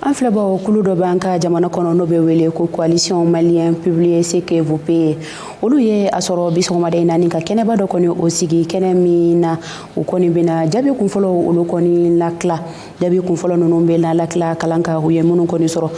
An filɛbaw kulu dɔ b'an ka jamana kɔnɔ n'o bɛ wele ko coalition malien publier ce que vous payez olu ye a sɔrɔ bi sɔgɔmada in na ni ka kɛnɛba dɔ kɔni o sigi kɛnɛ min na u kɔni bɛna jaabi kunfɔlɔ olu kɔni lakila jaabi kunfɔlɔ ninnu bɛ lakila kalan ka u ye minnu kɔni sɔrɔ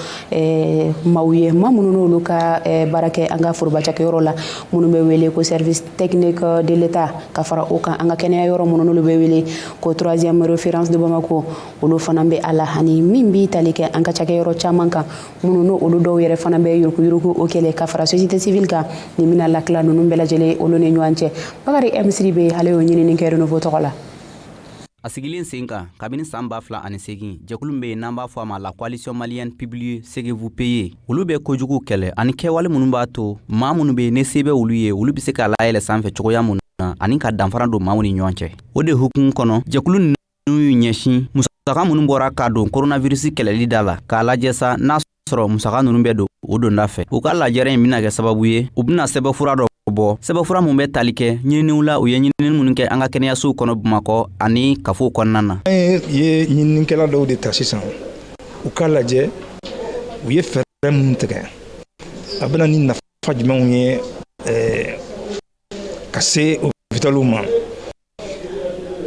maaw ye maa minnu n'olu ka baara kɛ an ka forobacakɛyɔrɔ la minnu bɛ wele ko service technique de l'État ka fara o kan an ka kɛnɛya yɔrɔ minnu n'olu bɛ wele ko 3e référence de Bamako olu fana bɛ a la ani min b'i tali kɛ an ka cakɛyɔrɔ caman kan minnu n'o olu dɔw yɛrɛ fana bɛ yuruku o kɛlɛ ka fara société civile kan ni mina lakila ninnu bɛɛ lajɛlen olu ni ɲɔgɔn cɛ Bakari Misiri bɛ ale y'o ɲinini kɛ Renouveau tɔgɔ la. A sigilen sen kan kabini san 2008 jɛkulu min bɛ yen n'an b'a fɔ a ma la coalition malienne publier ce que vous payez olu bɛ kojugu kɛlɛ ani kɛwale minnu b'a to maa minnu bɛ yen ne se bɛ olu ye olu bɛ se k'a layɛlɛ sanfɛ cogoya minnu na ani ka danfara don maaw ni ɲɔgɔn cɛ o de hukumu kɔnɔ jɛkulu ninnu y'u ɲɛsin musaka minnu bɔra ka don coronavirus kɛlɛli da la k'a lajɛ sa n'a sɔrɔ musaka ninnu bɛ don o donda fɛ u ka lajɛrɛ in bɛna kɛ sababu ye u bɛna sɛbɛnfura dɔ bɔ sɛbɛnfura mun bɛ tali kɛ ɲininiw la u ye ɲinini minnu kɛ an ka kɛnɛyasow kɔnɔ Bamakɔ ani kafow kɔnɔna na. An ye ɲininikɛla dɔw de ta sisan u ka lajɛ u ye fɛɛrɛ minnu tigɛ a bɛna ni nafa jumɛnw ye ka se hôpitaliw ma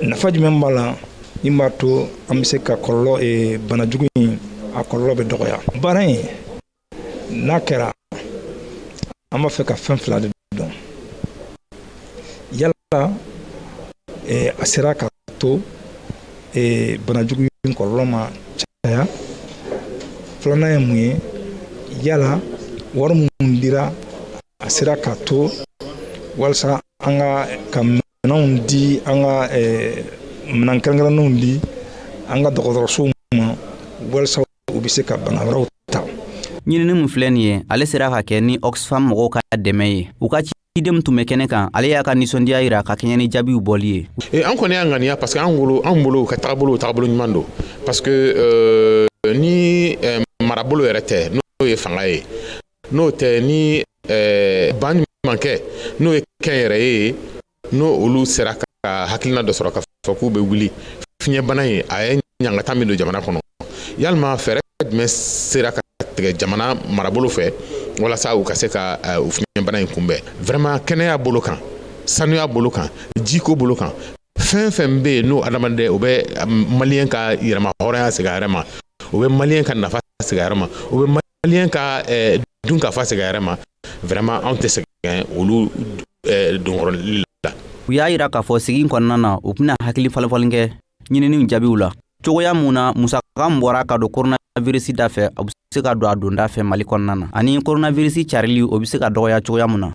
nafa jumɛn b'a la min b'a to an bɛ se ka kɔlɔlɔ banajugu in a kɔlɔlɔ bɛ dɔgɔya. Baara in n'a kɛra an b'a fɛ ka fɛn fila de dɔn yala a sera ka to banajugu in kɔlɔlɔ ma caya filanan ye mun ye yala wari minnu dira a sera ka to walasa an ka minɛnw di an ka minɛn kɛrɛnkɛrɛnnenw di an ka dɔgɔtɔrɔsow ma walasa u bɛ se ka bana wɛrɛw ta. ɲinini min filɛ nin ye ale sera ka kɛ ni Oxfam mɔgɔw ka dɛmɛ ye u ka cidenw tun bɛ kɛnɛ kan ale y'a ka nisɔndiya yira ka kɛɲɛ ni jaabiw bɔli ye. An kɔni y'an ŋaniya parce que an bolo ka taabolo ɲuman don parce que ni marabolo yɛrɛ tɛ n'o ye fanga ye n'o tɛ ni ban ɲuman kɛ n'o ye kɛnyɛrɛ ye n'o olu sera ka hakilina dɔ sɔrɔ ka fɔ k'u bɛ wuli fiɲɛbana ye a ye ɲangata min don jamana kɔnɔ yalima fɛɛrɛ jumɛn sera ka tigɛ jamana marabolo fɛ walasa u ka se ka fiɲɛbana in kunbɛn vraiment kɛnɛya bolo kan sanuya bolo kan jiko bolo kan fɛn fɛn bɛ yen n'o adamaden o bɛ maliyɛn ka yɛrɛma hɔrɔnya segin a yɛrɛ ma o bɛ maliyɛn ka nafa segin a yɛrɛ ma o bɛ maliyɛn ka dunkafa segin a yɛrɛ ma vraiment anw tɛ sɛgɛn olu donkɔrɔli la. U y'a yira k'a fɔ sigi kɔnɔna na u bɛna hakili falen kɛ ɲininiw jaabiw la cogoya mun na musaka min bɔra ka don coronavirus da fɛ a bɛ se ka don a donda fɛ Mali kɔnɔna na ani coronavirus carili o bɛ se ka dɔgɔya cogoya mun na.